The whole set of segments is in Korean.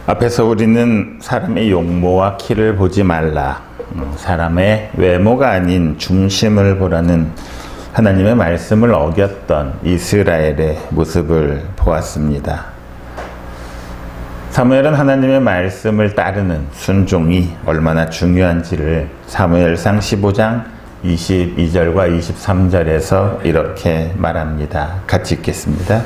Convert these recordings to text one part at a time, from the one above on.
앞에서 우리는 사람의 용모와 키를 보지 말라, 사람의 외모가 아닌 중심을 보라는 하나님의 말씀을 어겼던 이스라엘의 모습을 보았습니다. 사무엘은 하나님의 말씀을 따르는 순종이 얼마나 중요한지를 사무엘상 15장 22절과 23절에서 이렇게 말합니다. 같이 읽겠습니다.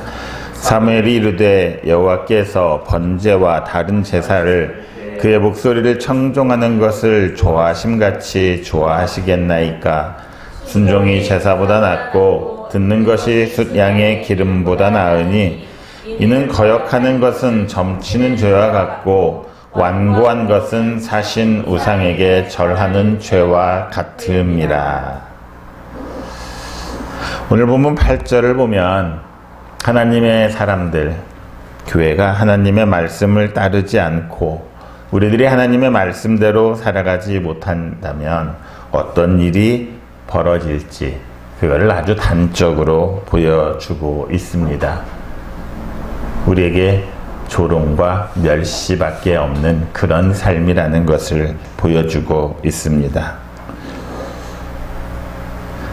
사무엘이 이르되 여호와께서 번제와 다른 제사를 그의 목소리를 청종하는 것을 좋아하심같이 좋아하시겠나이까. 순종이 제사보다 낫고 듣는 것이 숫양의 기름보다 나으니 이는 거역하는 것은 점치는 죄와 같고 완고한 것은 사신 우상에게 절하는 죄와 같음이라. 오늘 본문 8절을 보면 하나님의 사람들, 교회가 하나님의 말씀을 따르지 않고 우리들이 하나님의 말씀대로 살아가지 못한다면 어떤 일이 벌어질지 그거를 아주 단적으로 보여주고 있습니다. 우리에게 조롱과 멸시밖에 없는 그런 삶이라는 것을 보여주고 있습니다.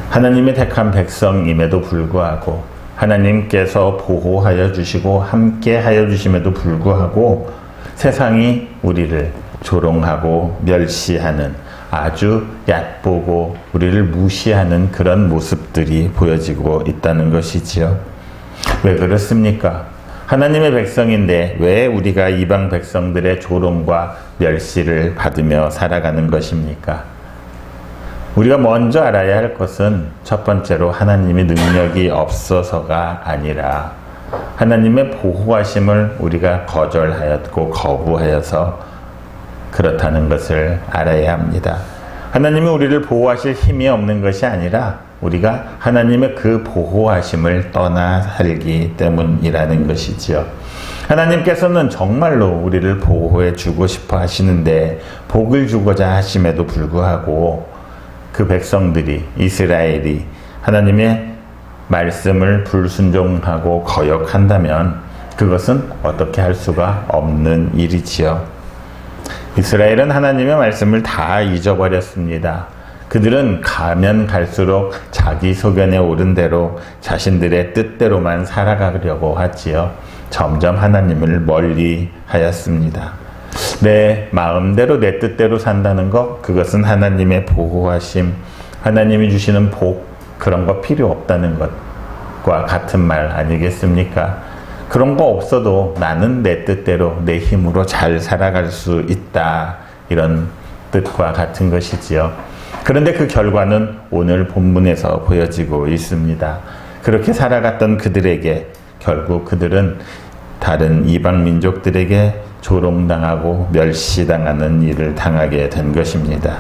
하나님의 택한 백성임에도 불구하고 하나님께서 보호하여 주시고 함께 하여 주심에도 불구하고 세상이 우리를 조롱하고 멸시하는, 아주 얕보고 우리를 무시하는 그런 모습들이 보여지고 있다는 것이지요. 왜 그렇습니까? 하나님의 백성인데 왜 우리가 이방 백성들의 조롱과 멸시를 받으며 살아가는 것입니까? 우리가 먼저 알아야 할 것은 첫 번째로 하나님의 능력이 없어서가 아니라 하나님의 보호하심을 우리가 거절하였고 거부하여서 그렇다는 것을 알아야 합니다. 하나님이 우리를 보호하실 힘이 없는 것이 아니라 우리가 하나님의 그 보호하심을 떠나 살기 때문이라는 것이지요. 하나님께서는 정말로 우리를 보호해 주고 싶어 하시는데 복을 주고자 하심에도 불구하고 그 백성들이, 이스라엘이 하나님의 말씀을 불순종하고 거역한다면 그것은 어떻게 할 수가 없는 일이지요. 이스라엘은 하나님의 말씀을 다 잊어버렸습니다. 그들은 가면 갈수록 자기 소견에 오른 대로 자신들의 뜻대로만 살아가려고 하지요. 점점 하나님을 멀리 하였습니다. 내 마음대로 내 뜻대로 산다는 것, 그것은 하나님의 보호하심, 하나님이 주시는 복, 그런 거 필요 없다는 것과 같은 말 아니겠습니까? 그런 거 없어도 나는 내 뜻대로 내 힘으로 잘 살아갈 수 있다, 이런 뜻과 같은 것이지요. 그런데 그 결과는 오늘 본문에서 보여지고 있습니다. 그렇게 살아갔던 그들에게 결국 그들은 다른 이방 민족들에게 조롱당하고 멸시당하는 일을 당하게 된 것입니다.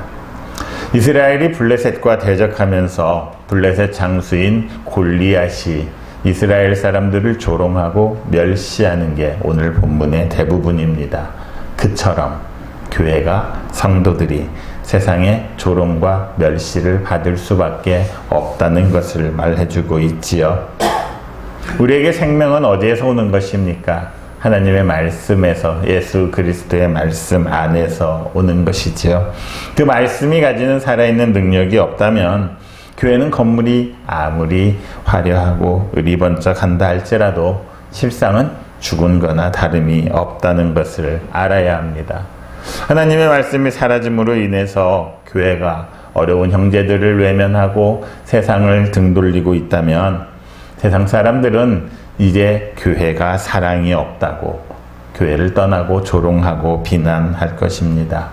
이스라엘이 블레셋과 대적하면서 블레셋 장수인 골리앗이 이스라엘 사람들을 조롱하고 멸시하는 게 오늘 본문의 대부분입니다. 그처럼 교회가, 성도들이 세상의 조롱과 멸시를 받을 수밖에 없다는 것을 말해주고 있지요. 우리에게 생명은 어디에서 오는 것입니까? 하나님의 말씀에서, 예수 그리스도의 말씀 안에서 오는 것이지요. 그 말씀이 가지는 살아있는 능력이 없다면 교회는 건물이 아무리 화려하고 의리번쩍한다 할지라도 실상은 죽은 거나 다름이 없다는 것을 알아야 합니다. 하나님의 말씀이 사라짐으로 인해서 교회가 어려운 형제들을 외면하고 세상을 등돌리고 있다면 세상 사람들은 이제 교회가 사랑이 없다고 교회를 떠나고 조롱하고 비난할 것입니다.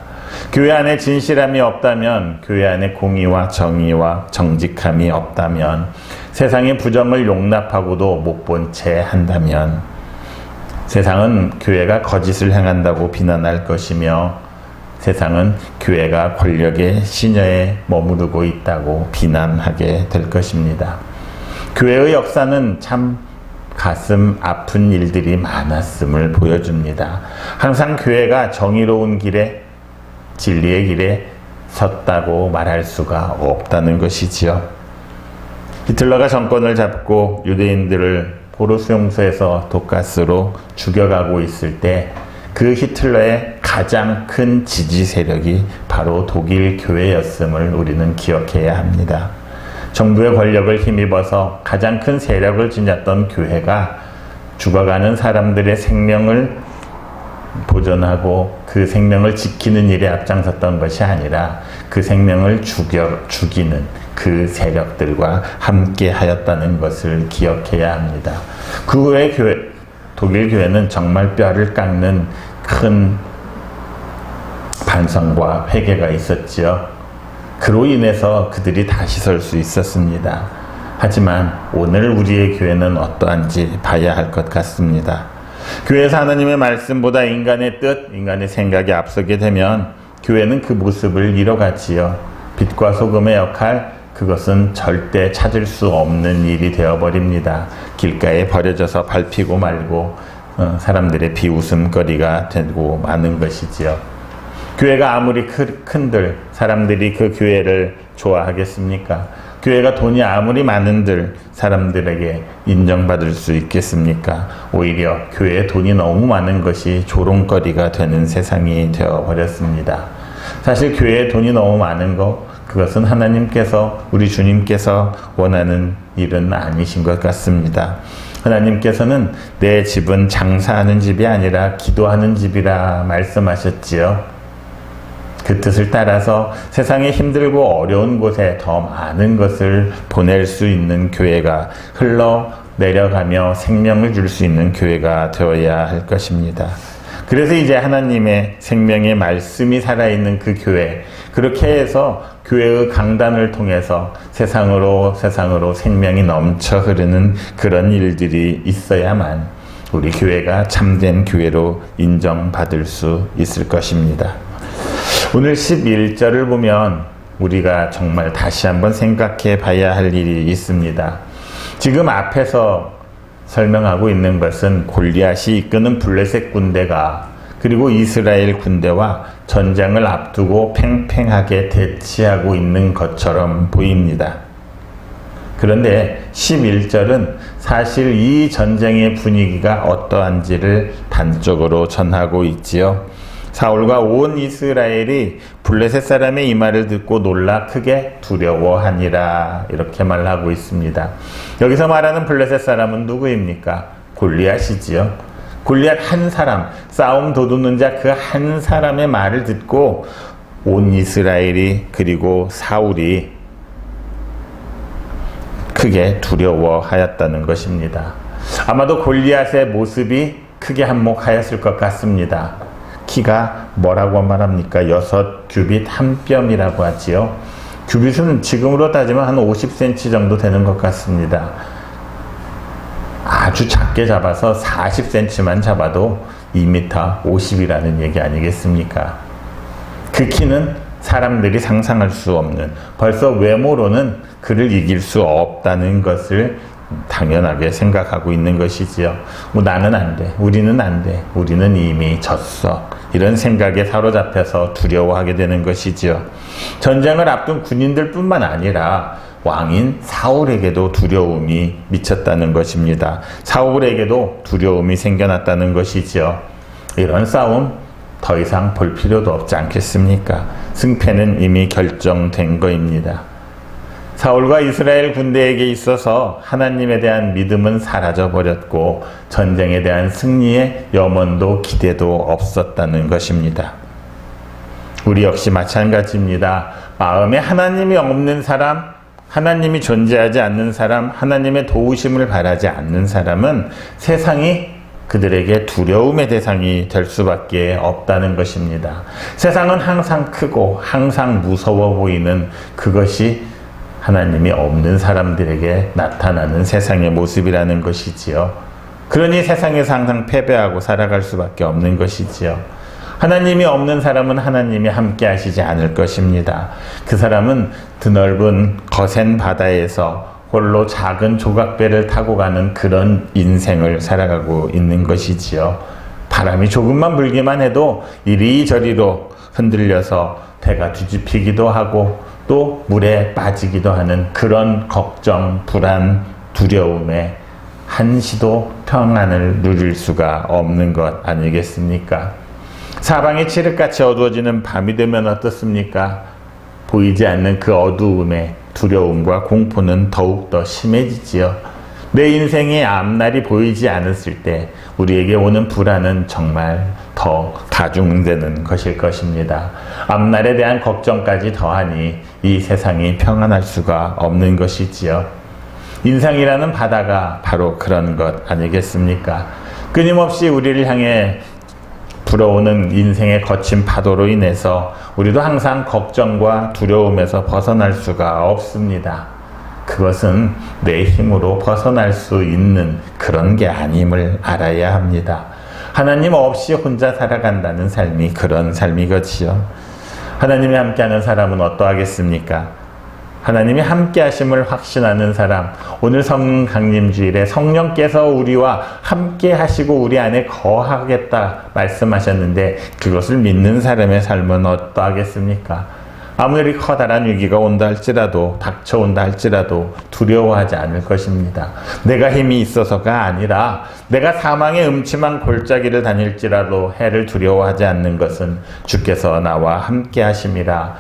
교회 안에 진실함이 없다면, 교회 안에 공의와 정의와 정직함이 없다면, 세상의 부정을 용납하고도 못 본 채 한다면 세상은 교회가 거짓을 행한다고 비난할 것이며 세상은 교회가 권력의 시녀에 머무르고 있다고 비난하게 될 것입니다. 교회의 역사는 참 가슴 아픈 일들이 많았음을 보여줍니다. 항상 교회가 정의로운 길에, 진리의 길에 섰다고 말할 수가 없다는 것이지요. 히틀러가 정권을 잡고 유대인들을 포로 수용소에서 독가스로 죽여가고 있을 때 그 히틀러의 가장 큰 지지 세력이 바로 독일 교회였음을 우리는 기억해야 합니다. 정부의 권력을 힘입어서 가장 큰 세력을 지녔던 교회가 죽어가는 사람들의 생명을 보존하고 그 생명을 지키는 일에 앞장섰던 것이 아니라 그 생명을 죽이는 그 세력들과 함께 하였다는 것을 기억해야 합니다. 그 후에 독일 교회는 정말 뼈를 깎는 큰 반성과 회개가 있었지요. 그로 인해서 그들이 다시 설 수 있었습니다. 하지만 오늘 우리의 교회는 어떠한지 봐야 할 것 같습니다. 교회에서 하나님의 말씀보다 인간의 뜻, 인간의 생각이 앞서게 되면 교회는 그 모습을 잃어가지요. 빛과 소금의 역할, 그것은 절대 찾을 수 없는 일이 되어버립니다. 길가에 버려져서 밟히고 말고 사람들의 비웃음거리가 되고 마는 것이지요. 교회가 아무리 큰들 사람들이 그 교회를 좋아하겠습니까? 교회가 돈이 아무리 많은들 사람들에게 인정받을 수 있겠습니까? 오히려 교회에 돈이 너무 많은 것이 조롱거리가 되는 세상이 되어버렸습니다. 사실 교회에 돈이 너무 많은 것, 그것은 하나님께서, 우리 주님께서 원하는 일은 아니신 것 같습니다. 하나님께서는 내 집은 장사하는 집이 아니라 기도하는 집이라 말씀하셨지요. 그 뜻을 따라서 세상에 힘들고 어려운 곳에 더 많은 것을 보낼 수 있는 교회가 흘러내려가며 생명을 줄 수 있는 교회가 되어야 할 것입니다. 그래서 이제 하나님의 생명의 말씀이 살아있는 그 교회, 그렇게 해서 교회의 강단을 통해서 세상으로 생명이 넘쳐 흐르는 그런 일들이 있어야만 우리 교회가 참된 교회로 인정받을 수 있을 것입니다. 오늘 11절을 보면 우리가 정말 다시 한번 생각해 봐야 할 일이 있습니다. 지금 앞에서 설명하고 있는 것은 골리앗이 이끄는 블레셋 군대가 그리고 이스라엘 군대와 전쟁을 앞두고 팽팽하게 대치하고 있는 것처럼 보입니다. 그런데 11절은 사실 이 전쟁의 분위기가 어떠한지를 단적으로 전하고 있지요. 사울과 온 이스라엘이 블레셋 사람의 이 말을 듣고 놀라 크게 두려워하니라, 이렇게 말하고 있습니다. 여기서 말하는 블레셋 사람은 누구입니까? 골리앗이지요. 골리앗 한 사람, 싸움 도두는 자 그 한 사람의 말을 듣고 온 이스라엘이 그리고 사울이 크게 두려워하였다는 것입니다. 아마도 골리앗의 모습이 크게 한몫하였을 것 같습니다. 키가 뭐라고 말합니까? 6규빗 한 뼘이라고 하지요. 규빗은 지금으로 따지면 한 50cm 정도 되는 것 같습니다. 아주 작게 잡아서 40cm만 잡아도 2m 50이라는 얘기 아니겠습니까? 그 키는 사람들이 상상할 수 없는, 벌써 외모로는 그를 이길 수 없다는 것을 당연하게 생각하고 있는 것이지요. 나는 안 돼, 우리는 안 돼, 우리는 이미 졌어, 이런 생각에 사로잡혀서 두려워하게 되는 것이지요. 전쟁을 앞둔 군인들 뿐만 아니라 왕인 사울에게도 두려움이 미쳤다는 것입니다. 사울에게도 두려움이 생겨났다는 것이지요. 이런 싸움 더 이상 볼 필요도 없지 않겠습니까? 승패는 이미 결정된 것입니다. 사울과 이스라엘 군대에게 있어서 하나님에 대한 믿음은 사라져버렸고 전쟁에 대한 승리의 염원도 기대도 없었다는 것입니다. 우리 역시 마찬가지입니다. 마음에 하나님이 없는 사람, 하나님이 존재하지 않는 사람, 하나님의 도우심을 바라지 않는 사람은 세상이 그들에게 두려움의 대상이 될 수밖에 없다는 것입니다. 세상은 항상 크고 항상 무서워 보이는 그것이 하나님이 없는 사람들에게 나타나는 세상의 모습이라는 것이지요. 그러니 세상에서 항상 패배하고 살아갈 수밖에 없는 것이지요. 하나님이 없는 사람은 하나님이 함께 하시지 않을 것입니다. 그 사람은 드넓은 거센 바다에서 홀로 작은 조각배를 타고 가는 그런 인생을 살아가고 있는 것이지요. 바람이 조금만 불기만 해도 이리저리로 흔들려서 배가 뒤집히기도 하고 또 물에 빠지기도 하는 그런 걱정, 불안, 두려움에 한시도 평안을 누릴 수가 없는 것 아니겠습니까? 사방이 칠흑같이 어두워지는 밤이 되면 어떻습니까? 보이지 않는 그 어두움에 두려움과 공포는 더욱더 심해지지요. 내 인생의 앞날이 보이지 않았을 때 우리에게 오는 불안은 정말 더 가중되는 것일 것입니다. 앞날에 대한 걱정까지 더하니 이 세상이 평안할 수가 없는 것이지요. 인생이라는 바다가 바로 그런 것 아니겠습니까? 끊임없이 우리를 향해 불어오는 인생의 거친 파도로 인해서 우리도 항상 걱정과 두려움에서 벗어날 수가 없습니다. 그것은 내 힘으로 벗어날 수 있는 그런 게 아님을 알아야 합니다. 하나님 없이 혼자 살아간다는 삶이 그런 삶이거지요. 하나님이 함께하는 사람은 어떠하겠습니까? 하나님이 함께 하심을 확신하는 사람, 오늘 성령 강림주일에 성령께서 우리와 함께 하시고 우리 안에 거하겠다 말씀하셨는데 그것을 믿는 사람의 삶은 어떠하겠습니까? 아무리 커다란 위기가 온다 할지라도 닥쳐온다 할지라도 두려워하지 않을 것입니다. 내가 힘이 있어서가 아니라 내가 사망의 음침한 골짜기를 다닐지라도 해를 두려워하지 않는 것은 주께서 나와 함께 하심이라.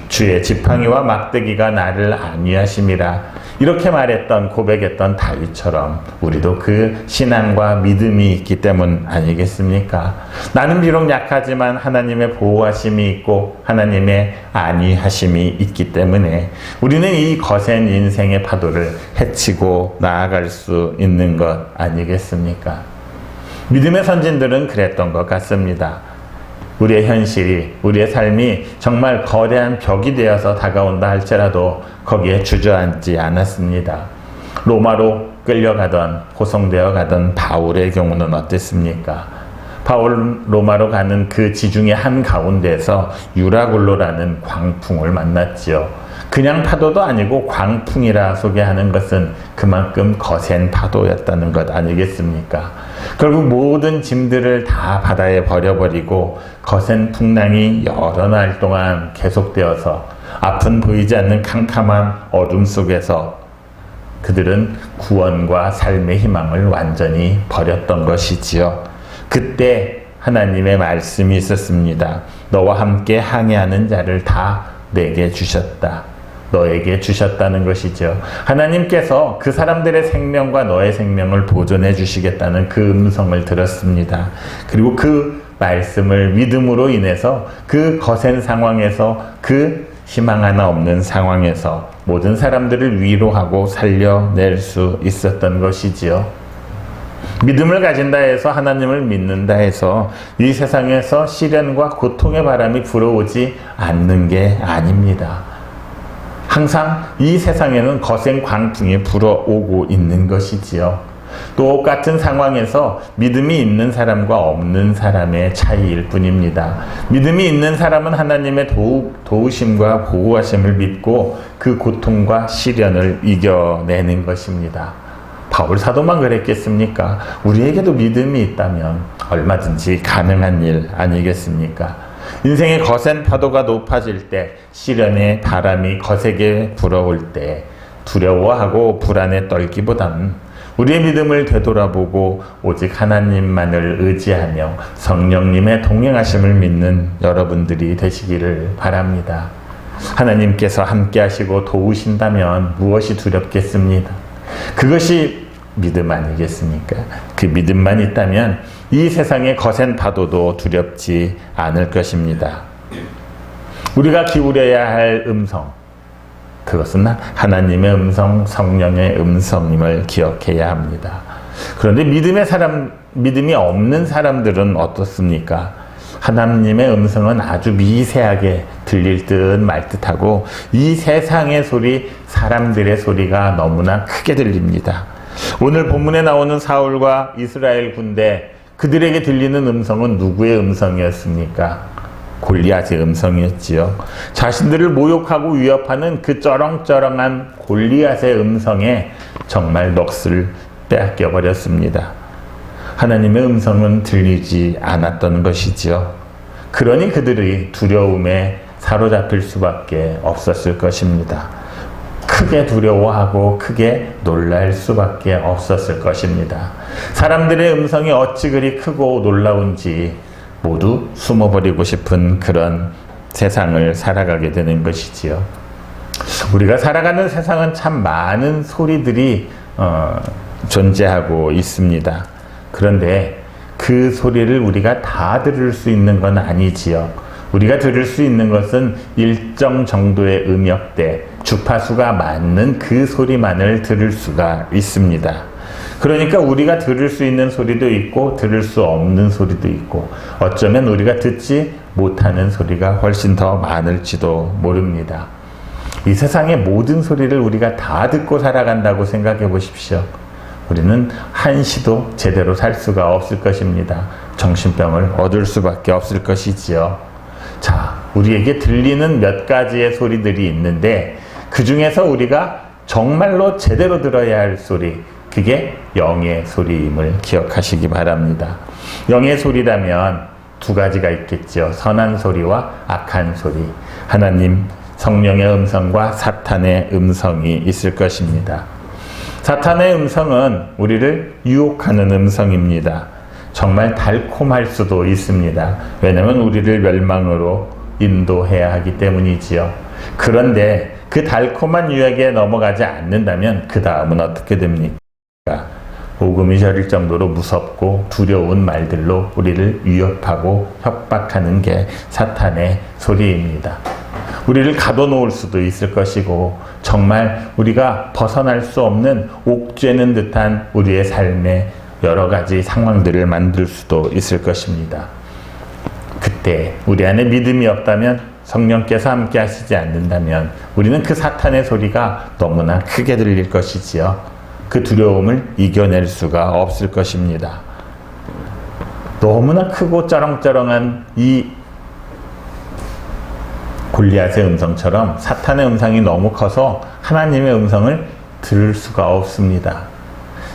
주의 지팡이와 막대기가 나를 안위하심이라. 이렇게 말했던 고백했던 다윗처럼 우리도 그 신앙과 믿음이 있기 때문 아니겠습니까? 나는 비록 약하지만 하나님의 보호하심이 있고 하나님의 안위하심이 있기 때문에 우리는 이 거센 인생의 파도를 헤치고 나아갈 수 있는 것 아니겠습니까? 믿음의 선진들은 그랬던 것 같습니다. 우리의 현실이, 우리의 삶이 정말 거대한 벽이 되어서 다가온다 할지라도 거기에 주저앉지 않았습니다. 로마로 끌려가던, 호송되어 가던 바울의 경우는 어땠습니까? 바울 로마로 가는 그 지중해 한가운데에서 유라굴로라는 광풍을 만났지요. 그냥 파도도 아니고 광풍이라 소개하는 것은 그만큼 거센 파도였다는 것 아니겠습니까? 결국 모든 짐들을 다 바다에 버려버리고 거센 풍랑이 여러 날 동안 계속되어서 앞은 보이지 않는 캄캄한 어둠 속에서 그들은 구원과 삶의 희망을 완전히 버렸던 것이지요. 그때 하나님의 말씀이 있었습니다. 너와 함께 항해하는 자를 다 내게 주셨다. 너에게 주셨다는 것이죠. 하나님께서 그 사람들의 생명과 너의 생명을 보존해 주시겠다는 그 음성을 들었습니다. 그리고 그 말씀을 믿음으로 인해서 그 거센 상황에서 그 희망 하나 없는 상황에서 모든 사람들을 위로하고 살려낼 수 있었던 것이지요. 믿음을 가진다 해서 하나님을 믿는다 해서 이 세상에서 시련과 고통의 바람이 불어오지 않는 게 아닙니다. 항상 이 세상에는 거센 광풍이 불어오고 있는 것이지요. 똑같은 상황에서 믿음이 있는 사람과 없는 사람의 차이일 뿐입니다. 믿음이 있는 사람은 하나님의 도우심과 보호하심을 믿고 그 고통과 시련을 이겨내는 것입니다. 바울 사도만 그랬겠습니까? 우리에게도 믿음이 있다면 얼마든지 가능한 일 아니겠습니까? 인생의 거센 파도가 높아질 때, 시련의 바람이 거세게 불어올 때 두려워하고 불안에 떨기보다는 우리의 믿음을 되돌아보고 오직 하나님만을 의지하며 성령님의 동행하심을 믿는 여러분들이 되시기를 바랍니다. 하나님께서 함께 하시고 도우신다면 무엇이 두렵겠습니까? 그것이 믿음 아니겠습니까? 그 믿음만 있다면 이 세상의 거센 파도도 두렵지 않을 것입니다. 우리가 기울여야 할 음성, 그것은 하나님의 음성, 성령의 음성임을 기억해야 합니다. 그런데 믿음이 없는 사람들은 어떻습니까? 하나님의 음성은 아주 미세하게 들릴 듯 말 듯하고 이 세상의 소리, 사람들의 소리가 너무나 크게 들립니다. 오늘 본문에 나오는 사울과 이스라엘 군대, 그들에게 들리는 음성은 누구의 음성이었습니까? 골리앗의 음성이었지요. 자신들을 모욕하고 위협하는 그 쩌렁쩌렁한 골리앗의 음성에 정말 넋을 빼앗겨 버렸습니다. 하나님의 음성은 들리지 않았던 것이지요. 그러니 그들이 두려움에 사로잡힐 수밖에 없었을 것입니다. 크게 두려워하고 크게 놀랄 수밖에 없었을 것입니다. 사람들의 음성이 어찌 그리 크고 놀라운지 모두 숨어버리고 싶은 그런 세상을 살아가게 되는 것이지요. 우리가 살아가는 세상은 참 많은 소리들이 존재하고 있습니다. 그런데 그 소리를 우리가 다 들을 수 있는 건 아니지요. 우리가 들을 수 있는 것은 일정 정도의 음역대, 주파수가 맞는 그 소리만을 들을 수가 있습니다. 그러니까 우리가 들을 수 있는 소리도 있고 들을 수 없는 소리도 있고 어쩌면 우리가 듣지 못하는 소리가 훨씬 더 많을지도 모릅니다. 이 세상의 모든 소리를 우리가 다 듣고 살아간다고 생각해 보십시오. 우리는 한시도 제대로 살 수가 없을 것입니다. 정신병을 얻을 수밖에 없을 것이지요. 자, 우리에게 들리는 몇 가지의 소리들이 있는데 그 중에서 우리가 정말로 제대로 들어야 할 소리, 그게 영의 소리임을 기억하시기 바랍니다. 영의 소리라면 두 가지가 있겠죠. 선한 소리와 악한 소리. 하나님, 성령의 음성과 사탄의 음성이 있을 것입니다. 사탄의 음성은 우리를 유혹하는 음성입니다. 정말 달콤할 수도 있습니다. 왜냐하면 우리를 멸망으로 인도해야 하기 때문이지요. 그런데 그 달콤한 유혹에 넘어가지 않는다면 그 다음은 어떻게 됩니까? 오금이 저릴 정도로 무섭고 두려운 말들로 우리를 위협하고 협박하는 게 사탄의 소리입니다. 우리를 가둬놓을 수도 있을 것이고 정말 우리가 벗어날 수 없는 옥죄는 듯한 우리의 삶에 여러 가지 상황들을 만들 수도 있을 것입니다. 그때 우리 안에 믿음이 없다면, 성령께서 함께 하시지 않는다면 우리는 그 사탄의 소리가 너무나 크게 들릴 것이지요. 그 두려움을 이겨낼 수가 없을 것입니다. 너무나 크고 쩌렁쩌렁한 이 골리앗의 음성처럼 사탄의 음성이 너무 커서 하나님의 음성을 들을 수가 없습니다.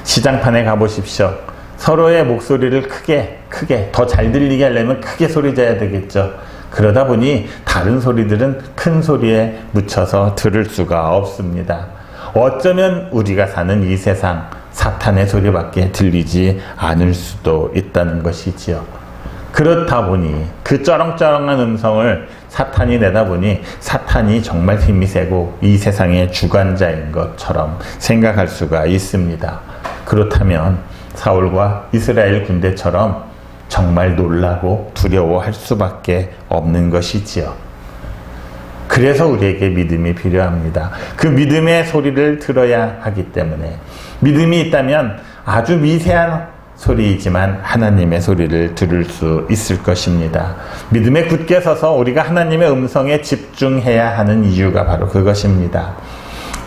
시장판에 가보십시오. 서로의 목소리를 크게 더 잘 들리게 하려면 크게 소리져야 되겠죠. 그러다 보니 다른 소리들은 큰 소리에 묻혀서 들을 수가 없습니다. 어쩌면 우리가 사는 이 세상 사탄의 소리밖에 들리지 않을 수도 있다는 것이지요. 그렇다 보니 그 쩌렁쩌렁한 음성을 사탄이 내다 보니 사탄이 정말 힘이 세고 이 세상의 주관자인 것처럼 생각할 수가 있습니다. 그렇다면 사울과 이스라엘 군대처럼 정말 놀라고 두려워할 수밖에 없는 것이지요. 그래서 우리에게 믿음이 필요합니다. 그 믿음의 소리를 들어야 하기 때문에, 믿음이 있다면 아주 미세한 소리이지만 하나님의 소리를 들을 수 있을 것입니다. 믿음에 굳게 서서 우리가 하나님의 음성에 집중해야 하는 이유가 바로 그것입니다.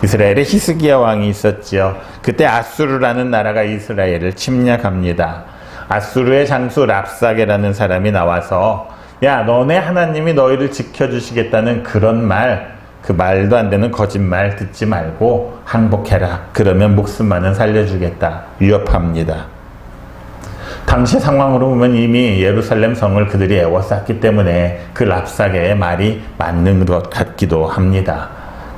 이스라엘에 히스기야 왕이 있었지요. 그때 아수르라는 나라가 이스라엘을 침략합니다. 아수르의 장수 랍사게라는 사람이 나와서 야, 너네 하나님이 너희를 지켜주시겠다는 그런 말, 그 말도 안 되는 거짓말 듣지 말고 항복해라. 그러면 목숨만은 살려주겠다. 위협합니다. 당시 상황으로 보면 이미 예루살렘 성을 그들이 에워쌌기 때문에 그 랍사게의 말이 맞는 것 같기도 합니다.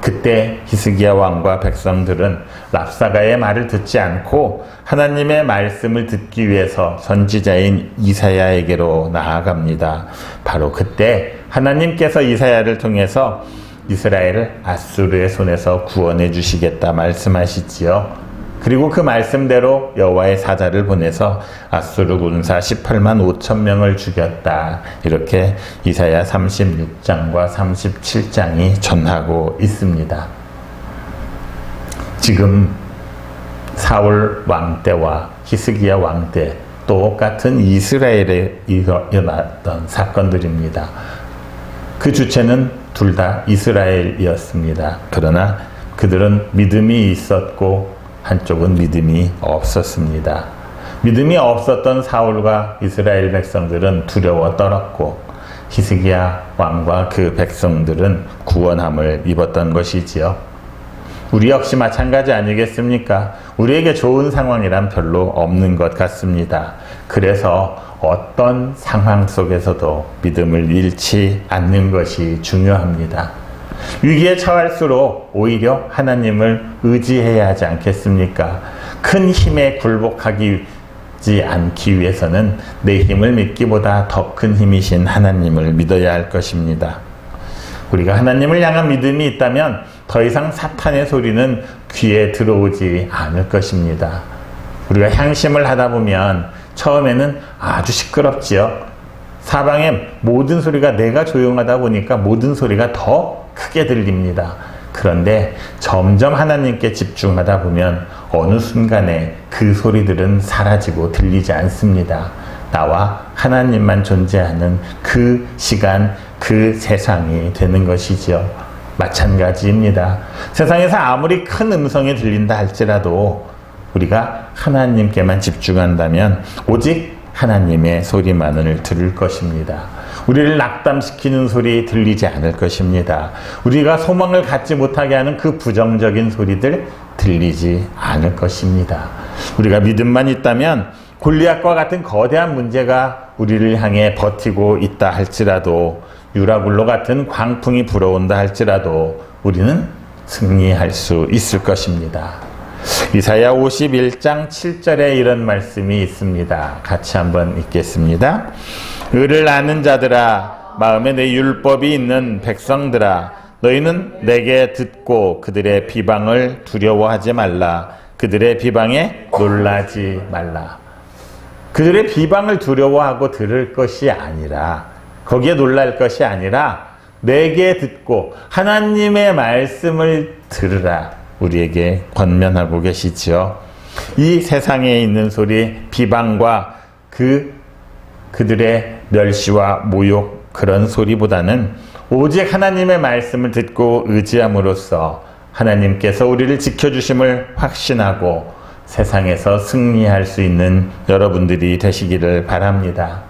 그때 히스기야 왕과 백성들은 랍사가의 말을 듣지 않고 하나님의 말씀을 듣기 위해서 선지자인 이사야에게로 나아갑니다. 바로 그때 하나님께서 이사야를 통해서 이스라엘을 아수르의 손에서 구원해 주시겠다 말씀하시지요. 그리고 그 말씀대로 여호와의 사자를 보내서 아수르 군사 18만 5천 명을 죽였다. 이렇게 이사야 36장과 37장이 전하고 있습니다. 지금 사울 왕 때와 히스기야 왕 때 똑같은 이스라엘에 일어났던 사건들입니다. 그 주체는 둘 다 이스라엘이었습니다. 그러나 그들은 믿음이 있었고 한쪽은 믿음이 없었습니다. 믿음이 없었던 사울과 이스라엘 백성들은 두려워 떨었고 히스기야 왕과 그 백성들은 구원함을 입었던 것이지요. 우리 역시 마찬가지 아니겠습니까? 우리에게 좋은 상황이란 별로 없는 것 같습니다. 그래서 어떤 상황 속에서도 믿음을 잃지 않는 것이 중요합니다. 위기에 처할수록 오히려 하나님을 의지해야 하지 않겠습니까? 큰 힘에 굴복하기 믿지 않기 위해서는 내 힘을 믿기보다 더 큰 힘이신 하나님을 믿어야 할 것입니다. 우리가 하나님을 향한 믿음이 있다면 더 이상 사탄의 소리는 귀에 들어오지 않을 것입니다. 우리가 향심을 하다 보면 처음에는 아주 시끄럽지요. 사방의 모든 소리가, 내가 조용하다 보니까 모든 소리가 더 크게 들립니다. 그런데 점점 하나님께 집중하다 보면 어느 순간에 그 소리들은 사라지고 들리지 않습니다. 나와 하나님만 존재하는 그 시간, 그 세상이 되는 것이죠. 마찬가지입니다. 세상에서 아무리 큰 음성이 들린다 할지라도 우리가 하나님께만 집중한다면 오직 하나님의 소리만을 들을 것입니다. 우리를 낙담시키는 소리 들리지 않을 것입니다. 우리가 소망을 갖지 못하게 하는 그 부정적인 소리들 들리지 않을 것입니다. 우리가 믿음만 있다면 골리앗과 같은 거대한 문제가 우리를 향해 버티고 있다 할지라도, 유라굴로 같은 광풍이 불어온다 할지라도 우리는 승리할 수 있을 것입니다. 이사야 51장 7절에 이런 말씀이 있습니다. 같이 한번 읽겠습니다. 의를 아는 자들아, 마음에 내 율법이 있는 백성들아, 너희는 내게 듣고 그들의 비방을 두려워하지 말라. 그들의 비방에 놀라지 말라. 그들의 비방을 두려워하고 들을 것이 아니라, 거기에 놀랄 것이 아니라 내게 듣고 하나님의 말씀을 들으라. 우리에게 권면하고 계시지요. 이 세상에 있는 소리, 비방과 그들의 멸시와 모욕, 그런 소리보다는 오직 하나님의 말씀을 듣고 의지함으로써 하나님께서 우리를 지켜주심을 확신하고 세상에서 승리할 수 있는 여러분들이 되시기를 바랍니다.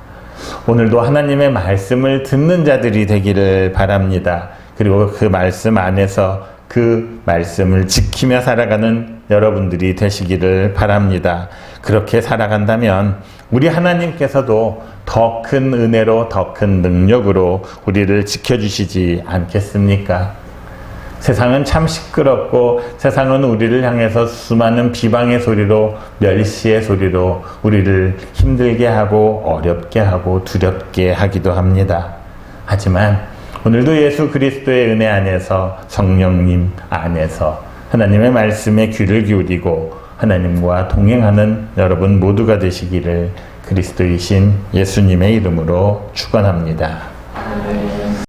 오늘도 하나님의 말씀을 듣는 자들이 되기를 바랍니다. 그리고 그 말씀 안에서 그 말씀을 지키며 살아가는 여러분들이 되시기를 바랍니다. 그렇게 살아간다면 우리 하나님께서도 더 큰 은혜로, 더 큰 능력으로 우리를 지켜주시지 않겠습니까? 세상은 참 시끄럽고 세상은 우리를 향해서 수많은 비방의 소리로, 멸시의 소리로 우리를 힘들게 하고 어렵게 하고 두렵게 하기도 합니다. 하지만 오늘도 예수 그리스도의 은혜 안에서, 성령님 안에서 하나님의 말씀에 귀를 기울이고 하나님과 동행하는 여러분 모두가 되시기를 그리스도이신 예수님의 이름으로 축원합니다.